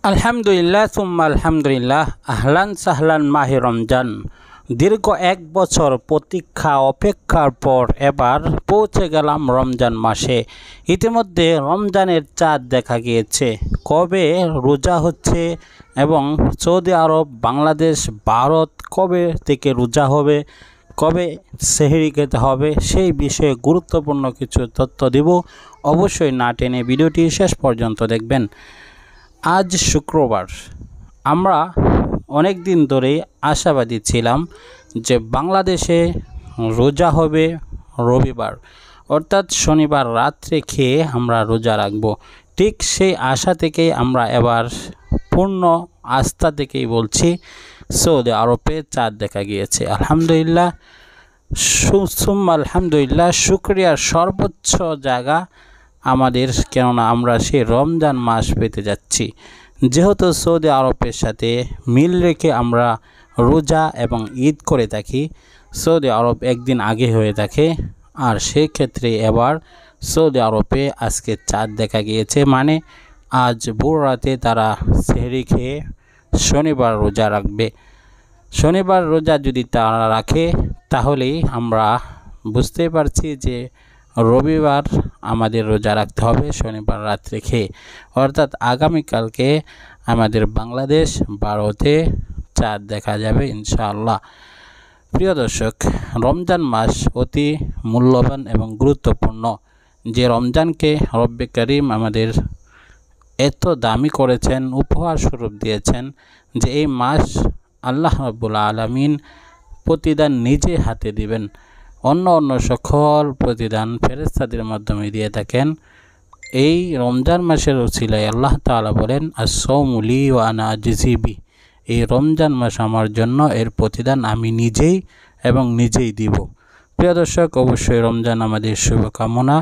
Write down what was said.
আলহামদুলিল্লাহ সুম্মা আলহামদুলিল্লাহ। আহলান সাহলান মাহে রমজান। দীর্ঘ এক বছর প্রতীক্ষা অপেক্ষার পর এবার পৌঁছে গেলাম রমজান মাসে। ইতিমধ্যে রমজানের চাঁদ দেখা গিয়েছে। কবে রোজা হচ্ছে এবং সৌদি আরব, বাংলাদেশ, ভারত কবে থেকে রোজা হবে, কবে সেহরি খেতে হবে, সেই বিষয়ে গুরুত্বপূর্ণ কিছু তথ্য দিব। অবশ্যই না টেনে ভিডিওটি শেষ পর্যন্ত দেখবেন। আজ শুক্রবার। আমরা অনেক দিন ধরেই আশাবাদী ছিলাম যে বাংলাদেশে রোজা হবে রবিবার, অর্থাৎ শনিবার রাত্রে খেয়ে আমরা রোজা রাখব। ঠিক সেই আশা থেকেই আমরা এবার পূর্ণ আস্থা থেকেই বলছি, সৌদি আরবে চাঁদ দেখা গিয়েছে। আলহামদুলিল্লাহ, সুম্মা আলহামদুলিল্লাহ। শুকরিয়ার সর্বোচ্চ জায়গা আমাদের, কেননা আমরা সেই রমজান মাস পেতে যাচ্ছি। যেহেতু সৌদি আরবের সাথে মিল রেখে আমরা রোজা এবং ঈদ করে থাকি, সৌদি আরব একদিন আগে হয়ে থাকে। আর সেই ক্ষেত্রে এবার সৌদি আরবে আজকে চাঁদ দেখা গিয়েছে, মানে আজ ভোর রাতে তারা সেহরি খেয়ে শনিবার রোজা রাখবে। শনিবার রোজা যদি তারা রাখে, তাহলেই আমরা বুঝতে পারছি যে রবিবার আমাদের রোজা রাখতে হবে শনিবার রাত্রে খেয়ে, অর্থাৎ আগামীকালকে আমাদের বাংলাদেশ, ভারতে চাঁদ দেখা যাবে ইনশাআল্লাহ। প্রিয় দর্শক, রমজান মাস অতি মূল্যবান এবং গুরুত্বপূর্ণ। যে রমজানকে রব্বে করিম আমাদের এত দামি করেছেন, উপহার স্বরূপ দিয়েছেন, যে এই মাস আল্লাহ রাব্বুল আলামিন প্রতিদান নিজে হাতে দিবেন। অন্য সকল প্রতিদান ফেরেশতাদের মাধ্যমে দিয়ে থাকেন। এই রমজান মাসের উসিলায় আল্লাহ তাআলা বলেন, আস-সাওমু লি ওয়া আনা আজজি বিহি। এই রমজান মাস আমার জন্য, এর প্রতিদান আমি নিজেই এবং নিজেই দিব। প্রিয় দর্শক, অবশ্যই রমজান আমাদের শুভকামনা।